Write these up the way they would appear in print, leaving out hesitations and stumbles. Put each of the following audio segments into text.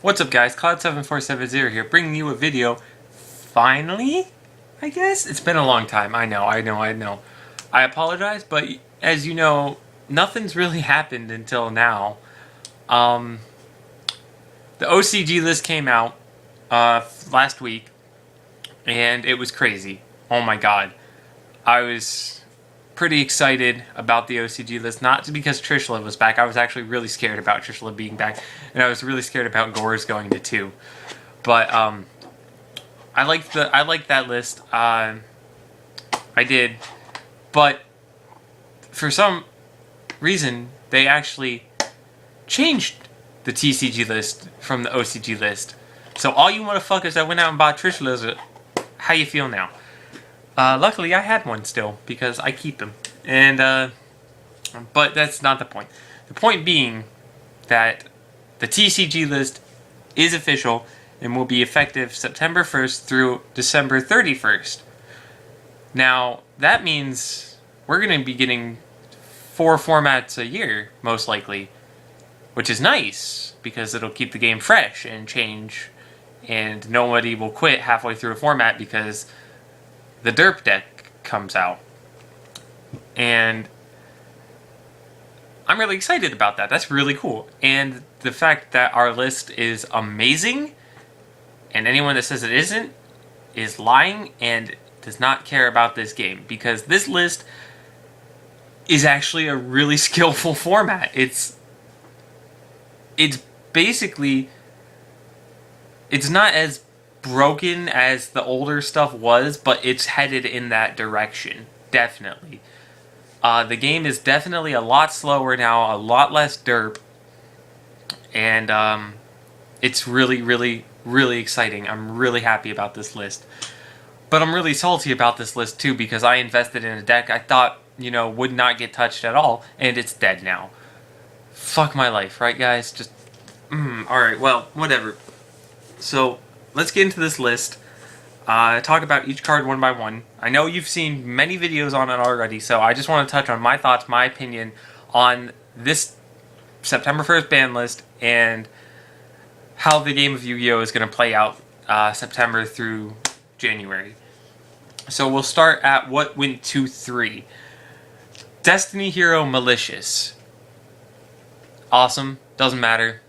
What's up guys, Cloud7470 here, bringing you a video, finally, I guess? It's been a long time, I know. I apologize, but as you know, nothing's really happened until now. The OCG list came out last week, and it was crazy. Oh my god. I was pretty excited about the OCG list, not because Trishula was back. I was actually really scared about Trishula being back, and I was really scared about Gores going to 2. But I liked that list. I did, but for some reason they actually changed the TCG list from the OCG list. So all you motherfuckers that went out and bought Trishulas, how you feel now? Luckily, I had one still, because I keep them. And, but that's not the point. The point being that the TCG list is official and will be effective September 1st through December 31st. Now, that means we're going to be getting 4 formats a year, most likely, which is nice, because it'll keep the game fresh and change, and nobody will quit halfway through a format because the derp deck comes out. And I'm really excited about that. That's really cool. And the fact that our list is amazing, and anyone that says it isn't is lying and does not care about this game, because this list is actually a really skillful format. It's basically, it's not as broken as the older stuff was, but it's headed in that direction, definitely. The game is definitely a lot slower now, a lot less derp, and it's really, really, really exciting. I'm really happy about this list. But I'm really salty about this list too, because I invested in a deck I thought, you know, would not get touched at all, and it's dead now. Fuck my life, right guys? Just, alright, well, whatever. So, let's get into this list, talk about each card one by one. I know you've seen many videos on it already, so I just want to touch on my thoughts, my opinion on this September 1st ban list, and how the game of Yu-Gi-Oh! Is going to play out September through January. So we'll start at what went to 3. Destiny Hero Malicious. Awesome, doesn't matter.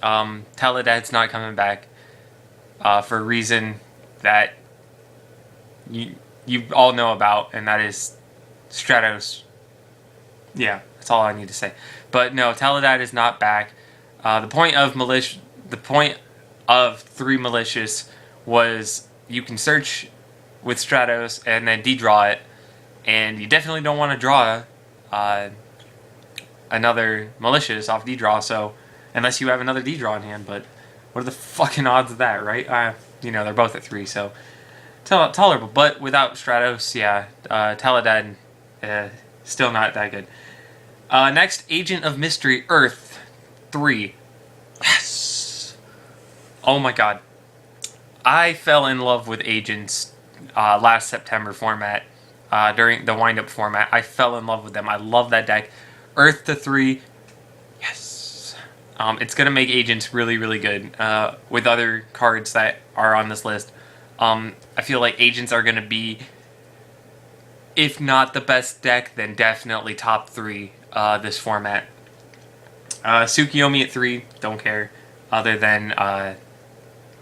Teledad's not coming back. For a reason that you all know about, and that is Stratos. Yeah, that's all I need to say. But no, Teledad is not back. The point of 3 Malicious was you can search with Stratos and then de-draw it, and you definitely don't want to draw another Malicious off de-draw, so unless you have another de-draw in hand, but what are the fucking odds of that, right? You know, they're both at 3, so tolerable. But without Stratos, yeah, Teledad, still not that good. Next, Agent of Mystery, Earth 3. Yes! Oh my god. I fell in love with Agents last September format, during the wind-up format. I fell in love with them. I love that deck. Earth to 3. Yes! It's going to make Agents really, really good with other cards that are on this list. I feel like Agents are going to be, if not the best deck, then definitely top 3 this format. Tsukiyomi at 3, don't care. Other than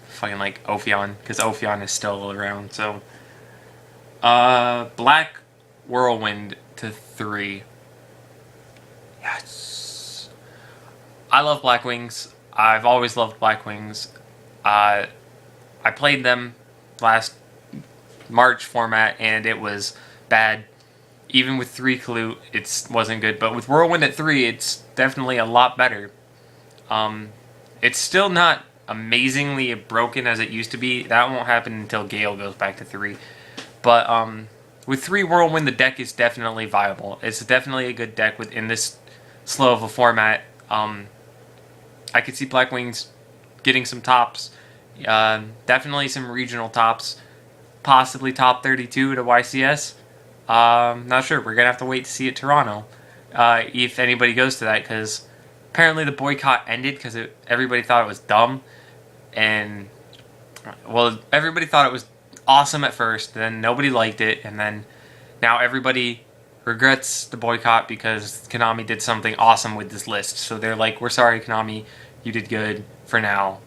fucking like Ophion, because Ophion is still around. So Black Whirlwind to 3. Yes. I love Black Wings. I've always loved Black Wings. I played them last March format, and it was bad. Even with 3 Clue, it wasn't good. But with Whirlwind at 3, it's definitely a lot better. It's still not amazingly broken as it used to be. That won't happen until Gale goes back to 3. But with 3 Whirlwind, the deck is definitely viable. It's definitely a good deck within this slow of a format. I could see Black Wings getting some tops. Definitely some regional tops. Possibly top 32 to YCS. Not sure. We're going to have to wait to see at Toronto. If anybody goes to that, because apparently the boycott ended because everybody thought it was dumb. and well, everybody thought it was awesome at first, then nobody liked it, and then now everybody regrets the boycott because Konami did something awesome with this list. So they're like, we're sorry, Konami, you did good for now,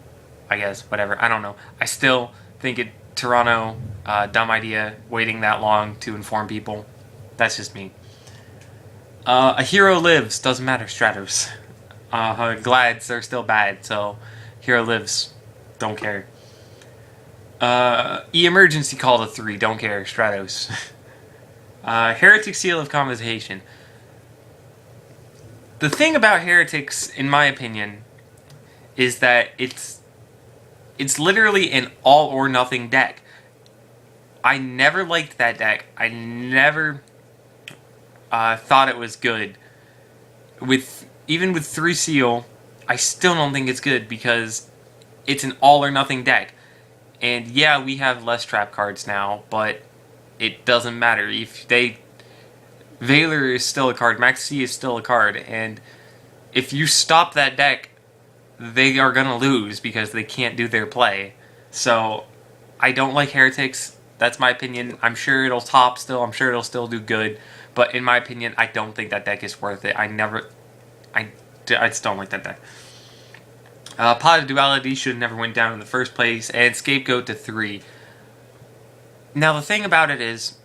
I guess, whatever. I don't know. I still think Toronto, dumb idea, waiting that long to inform people. That's just me. A hero lives, doesn't matter, Stratos. Glads are still bad, so hero lives, don't care. Emergency call to 3, don't care, Stratos. Heretic Seal of Convocation. The thing about Heretics, in my opinion, is that it's literally an all or nothing deck. I never liked that deck. I never thought it was good. Even with 3 Seal, I still don't think it's good because it's an all or nothing deck. And yeah, we have less trap cards now, but it doesn't matter. Valor is still a card, Max C is still a card, and if you stop that deck, they are gonna lose because they can't do their play. So I don't like Heretics. That's my opinion. I'm sure it'll top still. I'm sure it'll still do good, but in my opinion, I don't think that deck is worth it. I just don't like that deck. Pot of Duality should have never went down in the first place, and Scapegoat to 3. Now, the thing about it is,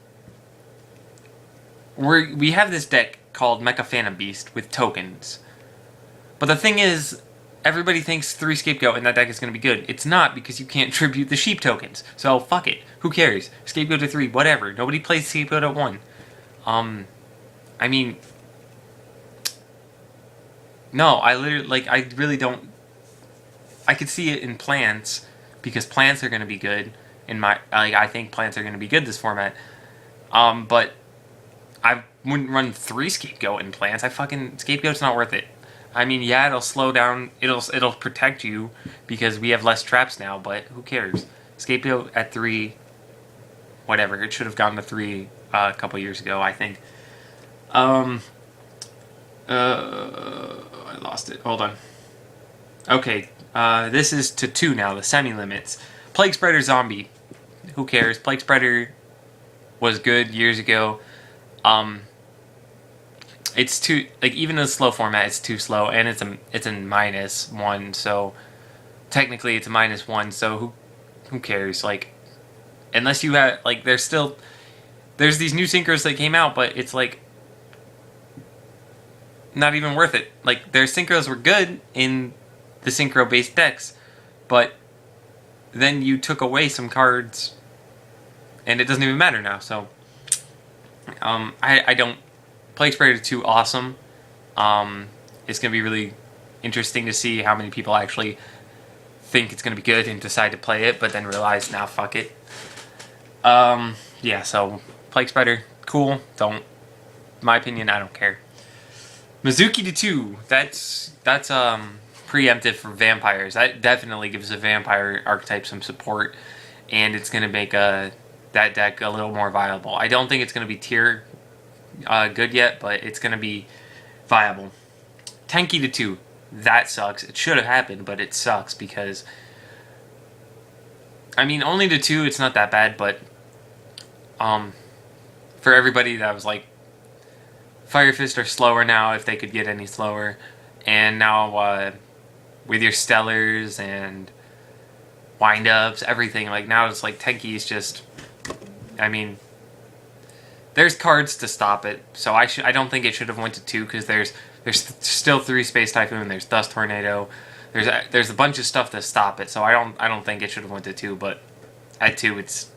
we have this deck called Mecha Phantom Beast with tokens. But the thing is, everybody thinks 3 Scapegoat and that deck is going to be good. It's not, because you can't tribute the sheep tokens. So, fuck it. Who cares? Scapegoat to 3, whatever. Nobody plays Scapegoat at 1. I mean, no, I really don't. I could see it in plants, because plants are going to be good. I think plants are going to be good this format. But I wouldn't run 3 Scapegoat in plants. Scapegoat's not worth it. I mean, yeah, it'll slow down. It'll protect you because we have less traps now. But who cares? Scapegoat at 3, whatever. It should have gone to 3 a couple years ago, I think. I lost it. Hold on. Okay, this is to 2 now. The semi-limits. Plague Spreader Zombie. Who cares? Plague Spreader was good years ago. It's too, even in a slow format, it's too slow, and it's a -1, so technically it's a -1, so who cares? Unless you have, there's these new synchros that came out, but it's not even worth it. Their synchros were good in the synchro-based decks, but then you took away some cards, and it doesn't even matter now, so I don't. Plague Spreader 2, awesome. It's going to be really interesting to see how many people actually think it's going to be good and decide to play it, but then realize, now fuck it. Yeah, so Plague Spreader, cool. In my opinion, I don't care. Mizuki to 2, that's preemptive for vampires. That definitely gives the vampire archetype some support, and it's going to make that deck a little more viable. I don't think it's going to be tier good yet, but it's going to be viable. Tenki to 2, that sucks. It should have happened, but it sucks because, I mean, only to 2, it's not that bad, but for everybody that was Fire Fist are slower now, if they could get any slower, and now with your Stellars and Wind-Ups, everything, now it's Tenki is just, I mean, there's cards to stop it, so I don't think it should have went to 2, because there's still 3 Space Typhoon, there's Dust Tornado, there's a bunch of stuff to stop it, so I don't think it should have went to 2, but at 2 it's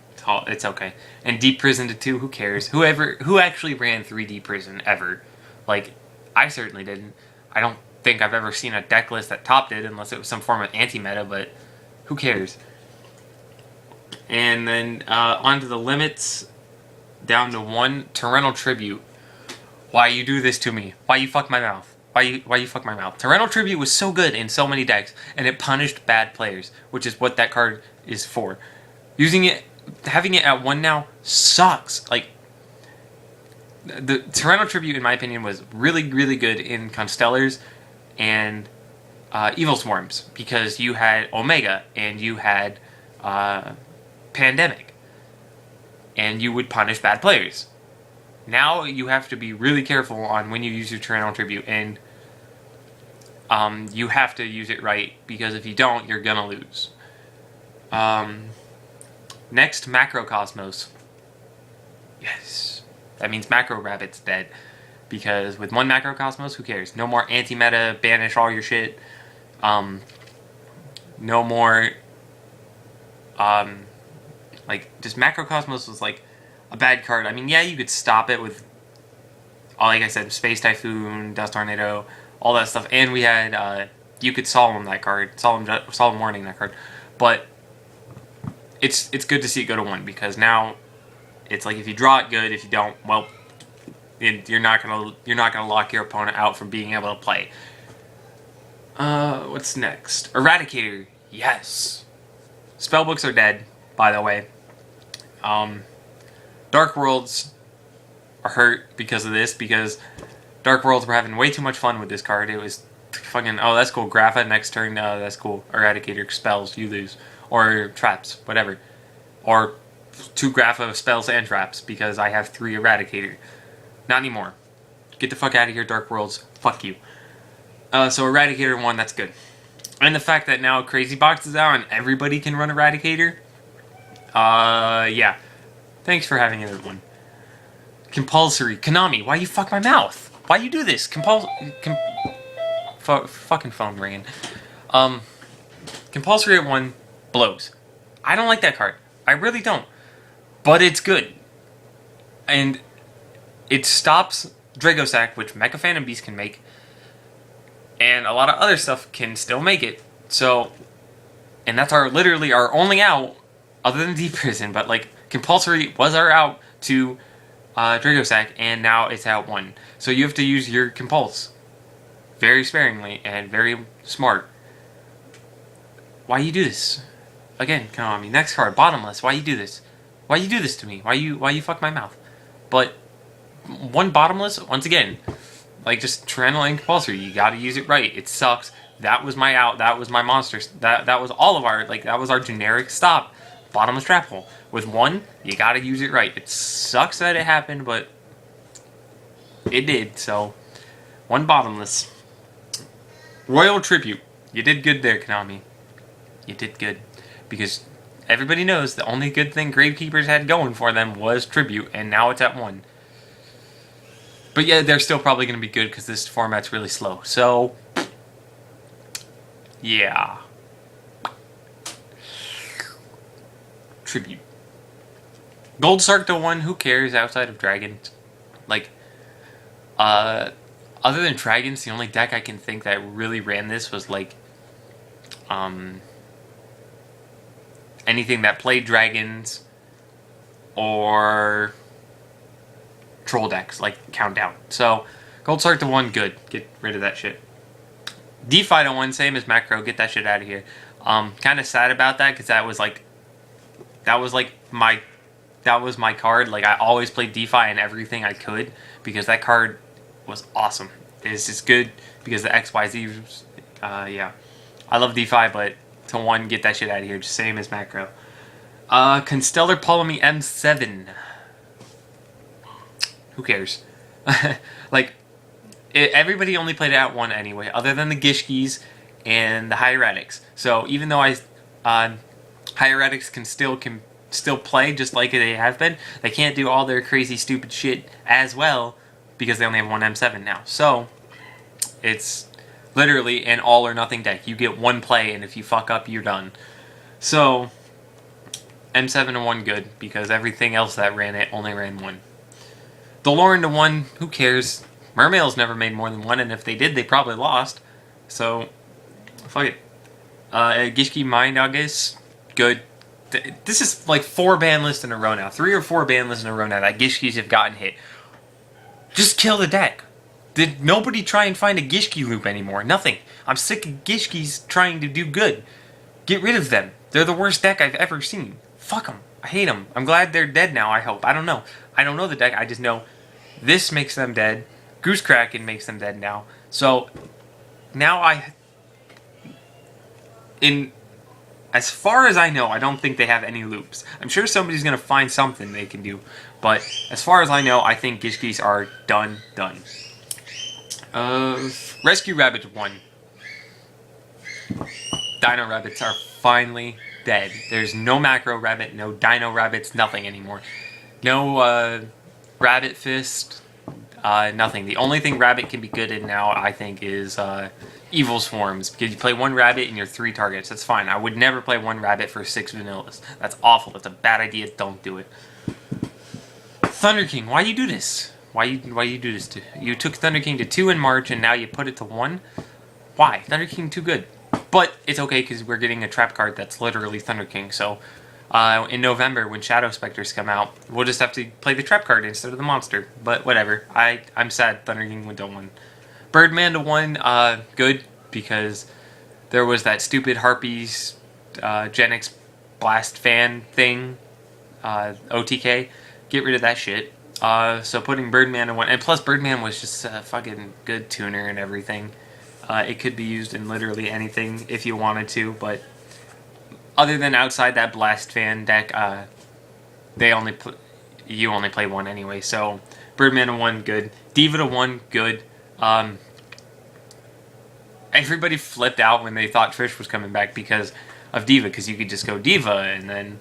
okay. And Deep Prison to 2, who cares? Who actually ran 3D Prison ever? I certainly didn't. I don't think I've ever seen a deck list that topped it, unless it was some form of anti-meta, but who cares? And then onto the limits. Down to 1, Torrential Tribute. Why you do this to me? Why you fuck my mouth? Why you fuck my mouth? Torrential Tribute was so good in so many decks, and it punished bad players, which is what that card is for. Having it at 1 now sucks. The Torrential Tribute, in my opinion, was really, really good in Constellars, and Evil Swarms, because you had Omega and you had Pandemic, and you would punish bad players. Now you have to be really careful on when you use your Tyranno Tribute, and you have to use it right, because if you don't, you're gonna lose. Next, Macrocosmos. Yes. That means Macro Rabbit's dead. Because with one Macrocosmos, who cares? No more anti-meta, banish all your shit. No more... just Macrocosmos was like a bad card. I mean, yeah, you could stop it with, like I said, Space Typhoon, Dust Tornado, all that stuff. And we had, you could Solemn that card, Solemn Warning that card. But it's good to see it go to 1, because now it's like if you draw it, good. If you don't, well, you're not gonna lock your opponent out from being able to play. What's next? Eradicator. Yes. Spellbooks are dead, by the way. Dark Worlds are hurt because of this, because Dark Worlds were having way too much fun with this card. It was fucking, oh, that's cool. Grapha, next turn, that's cool. Eradicator, spells, you lose. Or traps, whatever. Or 2 Grapha, spells, and traps, because I have 3 Eradicator. Not anymore. Get the fuck out of here, Dark Worlds. Fuck you. So Eradicator 1, that's good. And the fact that now Crazy Box is out and everybody can run Eradicator. Yeah. Thanks for having it at 1. Compulsory. Konami, why you fuck my mouth? Why you do this? Fucking phone ringing. Compulsory at 1 blows. I don't like that card. I really don't. But it's good. And it stops Dragosack, which Mecha Phantom Beast can make. And a lot of other stuff can still make it. So, and that's literally our only out, other than Deep Prison. But like, Compulsory was our out to Dragosack, and now it's out 1. So you have to use your Compulse very sparingly and very smart. Why you do this? Again, Konami. Next card, Bottomless. Why you do this? Why you do this to me? Why you fuck my mouth? But 1 Bottomless, once again, like just Tyranno and Compulsory, you gotta use it right. It sucks. That was my out. That was my monsters. That was all of our, like, that was our generic stop. Bottomless Trap Hole. With 1, you gotta use it right. It sucks that it happened, but it did. So 1 Bottomless. Royal Tribute. You did good there, Konami. You did good. Because everybody knows the only good thing Gravekeepers had going for them was Tribute, and now it's at 1. But yeah, they're still probably going to be good because this format's really slow. So, yeah. Tribute. Gold Sark to 1, who cares outside of Dragons? Like, other than Dragons, the only deck I can think that really ran this was like, anything that played Dragons or Troll decks, like Countdown. So, Gold Sark to 1, good. Get rid of that shit. DeFi to 1, same as Macro, get that shit out of here. Kind of sad about that, because that was my card. Like, I always played DeFi and everything I could, because that card was awesome. It's just good because the XYZ, yeah. I love DeFi, but to 1, get that shit out of here, just same as Macro. Constellar Ptolemy M7. Who cares? Like, everybody only played it at 1 anyway, other than the Gishkis and the Hieratics. So even though Hieratics can still play just like they have been, they can't do all their crazy stupid shit as well because they only have 1 M7 now. So it's literally an all or nothing deck. You get 1 play, and if you fuck up, you're done. So M7 to 1 good, because everything else that ran it only ran 1. Doloran to 1, who cares? Mermails never made more than 1, and if they did, they probably lost. So, fuck it. Gishki Mind August, good. This is like 4 ban lists in a row now. 3 or 4 ban lists in a row now that Gishkis have gotten hit. Just kill the deck. Did nobody try and find a Gishki loop anymore? Nothing. I'm sick of Gishkis trying to do good. Get rid of them. They're the worst deck I've ever seen. Fuck them. I hate them. I'm glad they're dead now, I hope. I don't know. I don't know the deck. I just know this makes them dead. Goose Kraken makes them dead now. So, now in as far as I know, I don't think they have any loops. I'm sure somebody's gonna find something they can do, but as far as I know, I think Gishkis are done. Rescue Rabbits 1. Dino Rabbits are finally dead. There's no Macro Rabbit, no Dino Rabbits, nothing anymore. No Rabbit Fist, nothing. The only thing Rabbit can be good in now, I think, is Evil's Forms. Because you play one Rabbit and you're 3 targets. That's fine. I would never play one Rabbit for 6 vanillas. That's awful. That's a bad idea. Don't do it. Thunder King, why you do this? Why you do this? You took Thunder King to 2 in March and now you put it to 1? Why? Thunder King too good. But it's okay because we're getting a trap card that's literally Thunder King. So in November when Shadow Specters come out, we'll just have to play the trap card instead of the monster. But whatever. I'm sad Thunder King went to 1. Birdman to 1, good, because there was that stupid Harpies Genix Blast fan thing, OTK. Get rid of that shit. So putting Birdman to 1, and plus Birdman was just a fucking good tuner and everything. It could be used in literally anything if you wanted to, but other than outside that Blast fan deck, you only play 1 anyway. So Birdman to 1, good. Diva to 1, good. Everybody flipped out when they thought Trish was coming back because of Diva, because you could just go Diva and then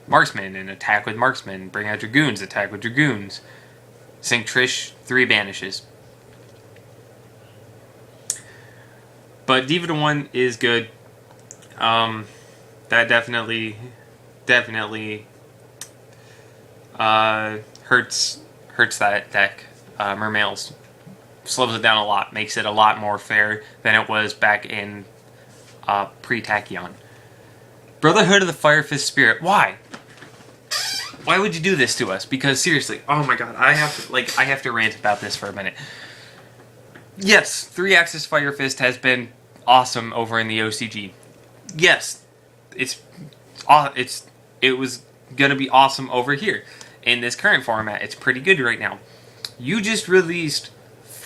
Marksman and attack with Marksman, bring out Dragoons, attack with Dragoons. Sink Trish, 3 banishes. But Diva to 1 is good. That definitely hurts that deck. Mermails slows it down a lot, makes it a lot more fair than it was back in pre-Tachyon. Brotherhood of the Fire Fist Spirit. Why? Why would you do this to us? Because seriously, oh my god, I have to rant about this for a minute. Yes, 3-axis Fire Fist has been awesome over in the OCG. Yes, it was gonna be awesome over here. In this current format, it's pretty good right now. You just released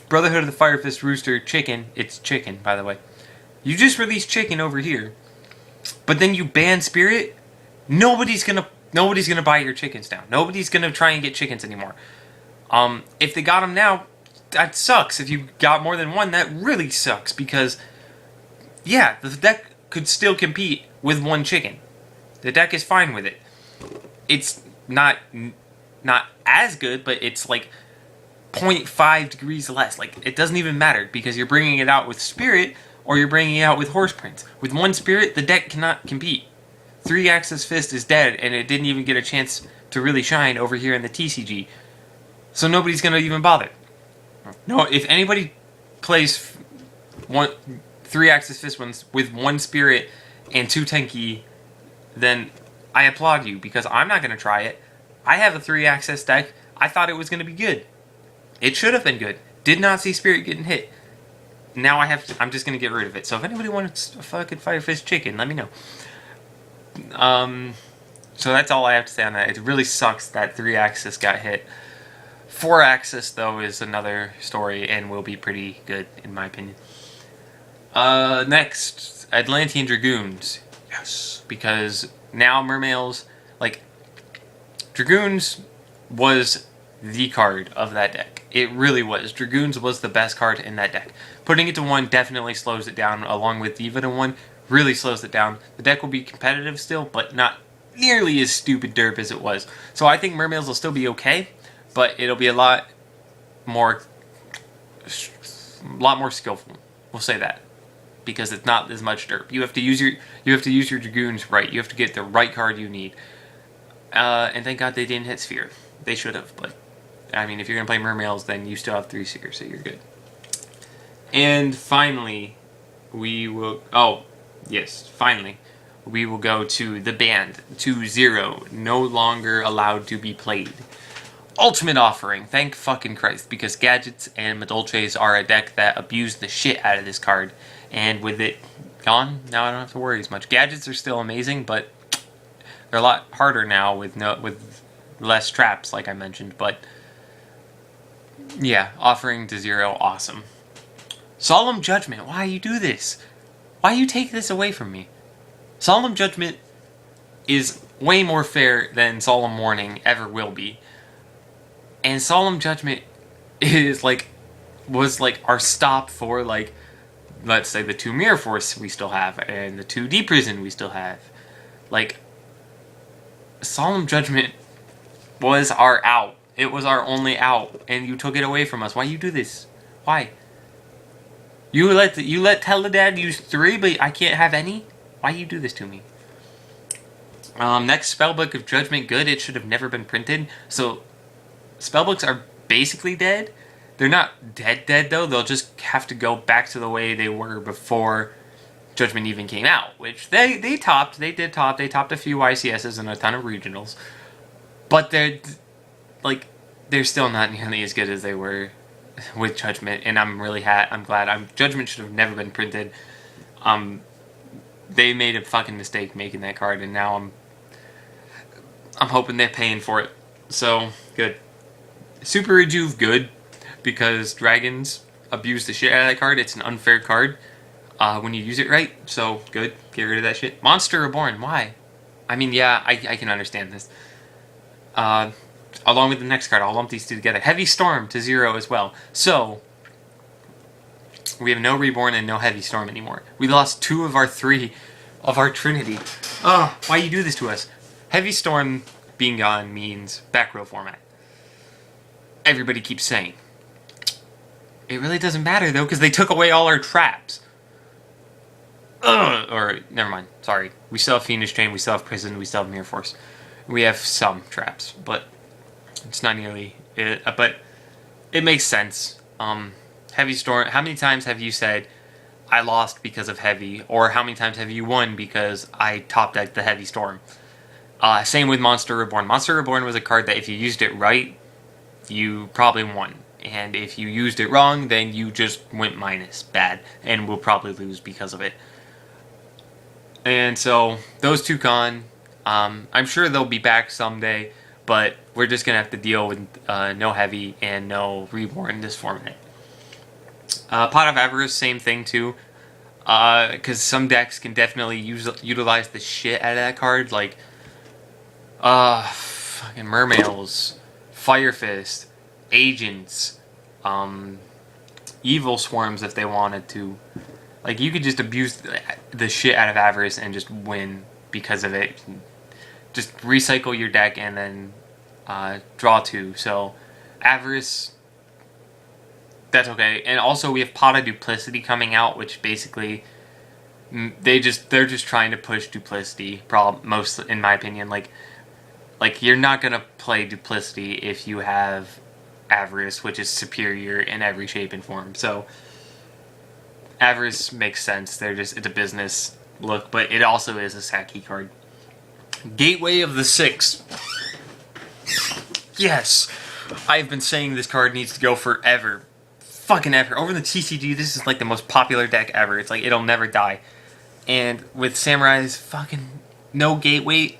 Brotherhood of the Fire Fist Rooster Chicken. It's chicken, by the way. You just released Chicken over here, but then you ban Spirit. Nobody's gonna buy your chickens now. Nobody's gonna try and get chickens anymore. If they got them now, that sucks. If you got more than 1, that really sucks because, yeah, the deck could still compete with 1 chicken. The deck is fine with it. It's not as good, but it's like 0.5 degrees less. Like, it doesn't even matter because you're bringing it out with Spirit or you're bringing it out with Horse Prince. With 1 Spirit, the deck cannot compete. 3-axis Fist is dead, and it didn't even get a chance to really shine over here in the TCG. So nobody's going to even bother. No, if anybody plays 3-axis Fist ones with 1 Spirit and 2 Tenki, then I applaud you, because I'm not going to try it. I have a 3-axis deck. I thought it was going to be good. It should have been good. Did not see Spirit getting hit. Now I'm just going to get rid of it. So if anybody wants a fucking Fire Fist chicken, let me know. So that's all I have to say on that. It really sucks that 3-axis got hit. 4-axis, though, is another story and will be pretty good, in my opinion. Next, Atlantean Dragoons. Yes, because now Mermails, like, Dragoons was the card of that deck. It really was. Dragoons was the best card in that deck. Putting it to 1 definitely slows it down, along with Diva to 1 really slows it down. The deck will be competitive still, but not nearly as stupid derp as it was. So I think Mermails will still be okay, but it'll be a lot more skillful. We'll say that, because it's not as much derp. You have to use your Dragoons right. You have to get the right card you need. And thank God they didn't hit Sphere. They should have, but I mean, if you're gonna play Mermails, then you still have 3 Spheres, so you're good. And finally, we will. Oh, yes, finally. We will go to the band 2-0, no longer allowed to be played. Ultimate Offering, thank fucking Christ, because Gadgets and Madolches are a deck that abused the shit out of this card, and with it gone, now I don't have to worry as much. Gadgets are still amazing, but they're a lot harder now with less traps, like I mentioned, but yeah, Offering to 0, awesome. Solemn Judgment, why you do this? Why you take this away from me? Solemn Judgment is way more fair than Solemn Warning ever will be. And Solemn Judgment is was our stop for let's say the 2 Mirror Force we still have and the 2 Deep Prison we still have. Solemn Judgment was our out. It was our only out, and you took it away from us. Why you do this? Why? You let Teledad use 3, but I can't have any? Why you do this to me? Next, Spellbook of Judgment, good. It should have never been printed. So, spellbooks are basically dead. They're not dead though. They'll just have to go back to the way they were before Judgment even came out, which they topped. They did top. They topped a few YCSs and a ton of regionals, but they're still not nearly as good as they were with Judgment. And I'm glad. Judgment should have never been printed. They made a fucking mistake making that card, and now I'm hoping they're paying for it. So good. Super Rejuve, good, because dragons abuse the shit out of that card. It's an unfair card when you use it right. So good. Get rid of that shit. Monster Reborn. Why? I mean, yeah, I can understand this. Along with the next card, I'll lump these two together. Heavy Storm to 0 as well. So we have no Reborn and no Heavy Storm anymore. We lost 2 of our 3 of our Trinity. Oh, why you do this to us? Heavy Storm being gone means back row format. Everybody keeps saying. It really doesn't matter though, because they took away all our traps. Or, never mind, sorry. We still have Fiendish Chain, we still have Prison, we still have Mirror Force. We have some traps, but it's not nearly it. But it makes sense. Heavy Storm, how many times have you said, I lost because of Heavy? Or how many times have you won because I top decked the Heavy Storm? Same with Monster Reborn. Monster Reborn was a card that if you used it right, you probably won. And if you used it wrong, then you just went minus. Bad. And will probably lose because of it. And so, those 2 gone. I'm sure they'll be back someday, but we're just going to have to deal with no Heavy and no Reborn in this format. Pot of Avarice, same thing too. Because some decks can definitely utilize the shit out of that card. Like, fucking Mermails, Fire Fist, Agents, Evil Swarms if they wanted to. Like, you could just abuse the shit out of Avarice and just win because of it. Just recycle your deck and then draw 2. So, Avarice, that's okay. And also we have Pot of Duplicity coming out, which basically they're just trying to push Duplicity. Most, in my opinion, like you're not gonna play Duplicity if you have Avarice, which is superior in every shape and form. So Avarice makes sense. It's a business look, but it also is a Saki card. Gateway of the Six. Yes! I've been saying this card needs to go forever. Fucking ever. Over the TCG, this is like the most popular deck ever. It's like, it'll never die. And with Samurais, fucking no Gateway.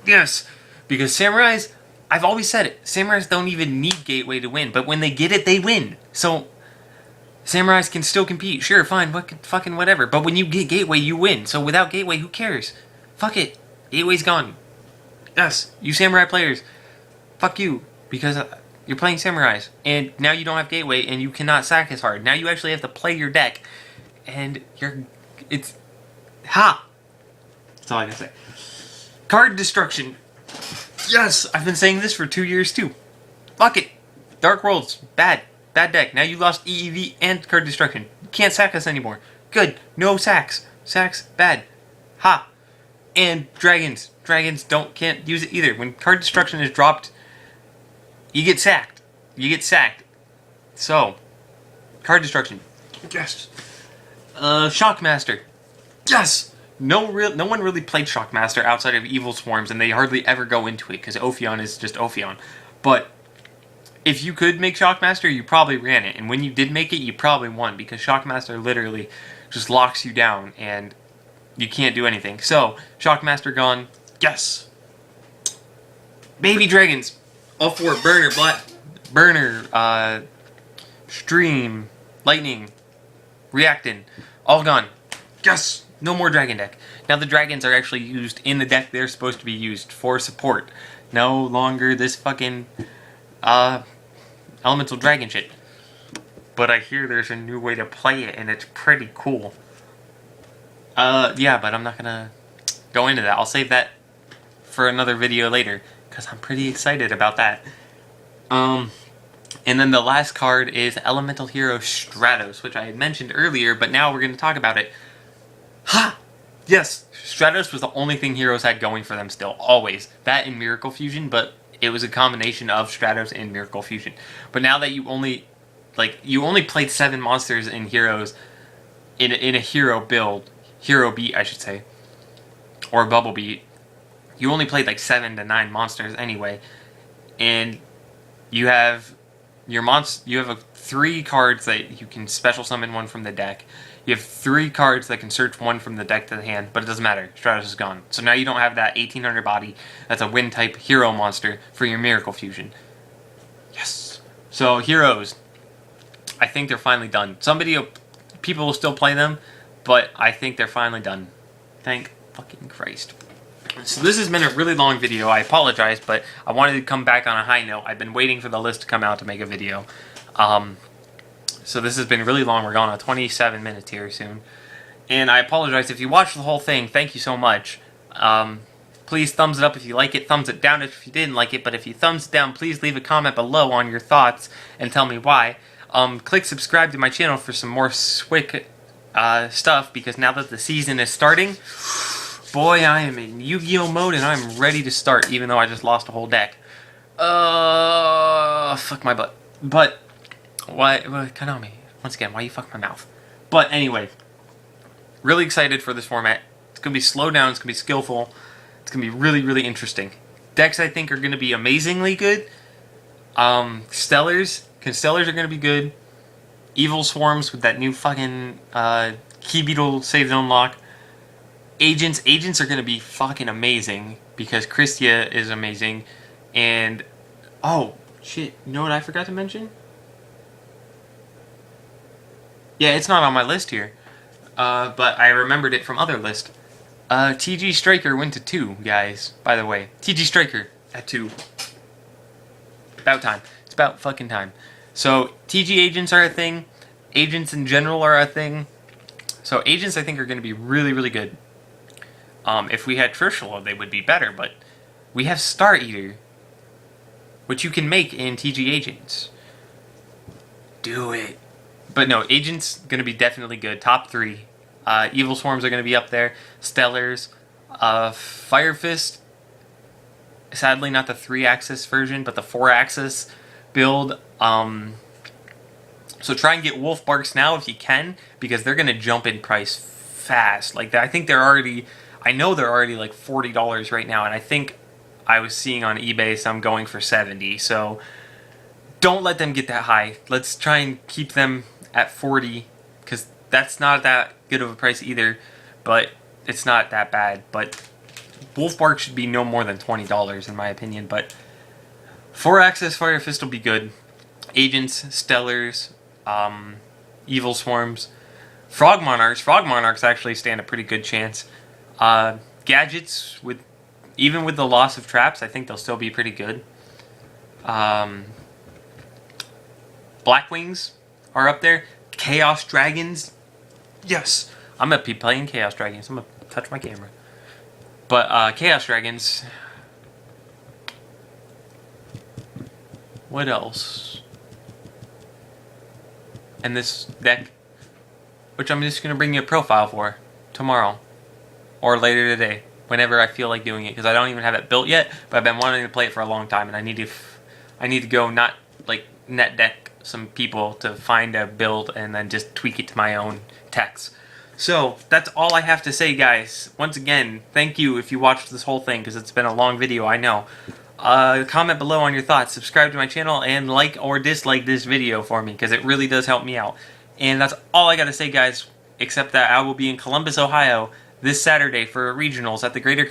Yes! Because Samurais, I've always said it, Samurais don't even need Gateway to win, but when they get it, they win. So, Samurais can still compete. Sure, fine, fucking whatever. But when you get Gateway, you win. So without Gateway, who cares? Fuck it. Gateway's gone. Yes, you Samurai players. Fuck you. Because you're playing Samurais. And now you don't have Gateway, and you cannot sack as hard. Now you actually have to play your deck. And it's... Ha! That's all I can say. Card Destruction. Yes! I've been saying this for 2 years, too. Fuck it. Dark Worlds. Bad. Bad deck. Now you lost EEV and Card Destruction. You can't sack us anymore. Good. No sacks. Sacks. Bad. Ha! And Dragons. Dragons can't use it either. When Card Destruction is dropped, you get sacked. You get sacked. So, Card Destruction. Yes. Shockmaster. Yes! No one really played Shockmaster outside of Evil Swarms, and they hardly ever go into it, because Ophion is just Ophion. But if you could make Shockmaster, you probably ran it. And when you did make it, you probably won, because Shockmaster literally just locks you down, and you can't do anything. So, Shockmaster gone. Yes! Baby Dragons. All 4. Burner, Stream, Lightning, Reactin. All gone. Yes! No more dragon deck. Now the dragons are actually used in the deck they're supposed to be used for support. No longer this fucking elemental dragon shit. But I hear there's a new way to play it and it's pretty cool. Yeah, but I'm not gonna go into that. I'll save that for another video later because I'm pretty excited about that. And then the last card is Elemental Hero Stratos, which I had mentioned earlier, but now we're going to talk about it. Ha! Yes, Stratos was the only thing Heroes had going for them still, always. That and Miracle Fusion, but it was a combination of Stratos and Miracle Fusion. But now that you only played 7 monsters in Heroes, in a Hero build, Hero beat I should say, or Bubble beat, you only played like 7 to 9 monsters anyway, and you have you have 3 cards that you can special summon one from the deck. You have 3 cards that can search one from the deck to the hand, but it doesn't matter. Stratos is gone. So now you don't have that 1800 body that's a wind type hero monster for your Miracle Fusion. Yes. So Heroes, I think they're finally done. People will still play them, but I think they're finally done. Thank fucking Christ. So this has been a really long video. I apologize, but I wanted to come back on a high note. I've been waiting for the list to come out to make a video. So this has been really long. We're going on 27 minutes here soon. And I apologize if you watched the whole thing. Thank you so much. Please thumbs it up if you like it. Thumbs it down if you didn't like it. But if you thumbs it down, please leave a comment below on your thoughts and tell me why. Click subscribe to my channel for some more Swick stuff, because now that the season is starting, boy, I am in Yu-Gi-Oh mode and I'm ready to start, even though I just lost a whole deck. Fuck my butt. But why, Konami, once again, why you fuck my mouth? But anyway, really excited for this format. It's going to be slow down, it's going to be skillful, it's going to be really, really interesting. Decks, I think, are going to be amazingly good. Stellars are going to be good. Evil Swarms with that new fucking Key Beetle Save Zone lock. Agents are going to be fucking amazing, because Christia is amazing. And, oh, shit, you know what I forgot to mention? Yeah, it's not on my list here, but I remembered it from other list. TG Striker went to 2, guys, by the way. TG Striker at 2. About time. It's about fucking time. So, TG agents are a thing. Agents in general are a thing. So, agents I think are going to be really, really good. If we had Trishula, they would be better, but we have Star Eater, which you can make in TG agents. Do it. But no, agents going to be definitely good. Top 3. Evil Swarms are going to be up there. Stellars. Fire Fist. Sadly, not the 3-axis version, but the 4-axis build. So try and get Wolf Barks now if you can, because they're going to jump in price fast. Like, I think I know they're already like $40 right now, and I think I was seeing on eBay some going for 70. So don't let them get that high. Let's try and keep them at 40, because that's not that good of a price either, but it's not that bad. But Wolf Bark should be no more than $20 in my opinion. But 4-axis Fire Fist will be good. Agents, Stellars, Evil Swarms, Frog Monarchs actually stand a pretty good chance. Gadgets, even with the loss of traps, I think they'll still be pretty good. Blackwings are up there. Chaos Dragons, yes, I'm gonna be playing Chaos Dragons. I'm gonna touch my camera. But Chaos Dragons. What else? And this deck, which I'm just gonna bring you a profile for tomorrow or later today, whenever I feel like doing it, because I don't even have it built yet. But I've been wanting to play it for a long time, and I need to go not like net deck some people to find a build and then just tweak it to my own text. So that's all I have to say, guys. Once again, thank you if you watched this whole thing, because it's been a long video, I know. Comment below on your thoughts, subscribe to my channel, and like or dislike this video for me, because it really does help me out. And that's all I gotta say, guys, except that I will be in Columbus, Ohio this Saturday for regionals at the Greater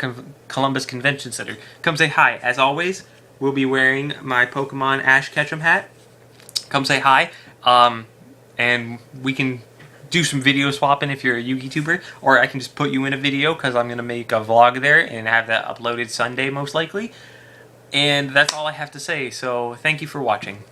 Columbus Convention Center. Come say hi. As always, we'll be wearing my Pokemon Ash Ketchum hat. Come say hi, and we can do some video swapping if you're a YouTuber, or I can just put you in a video because I'm going to make a vlog there and have that uploaded Sunday most likely. And that's all I have to say, so thank you for watching.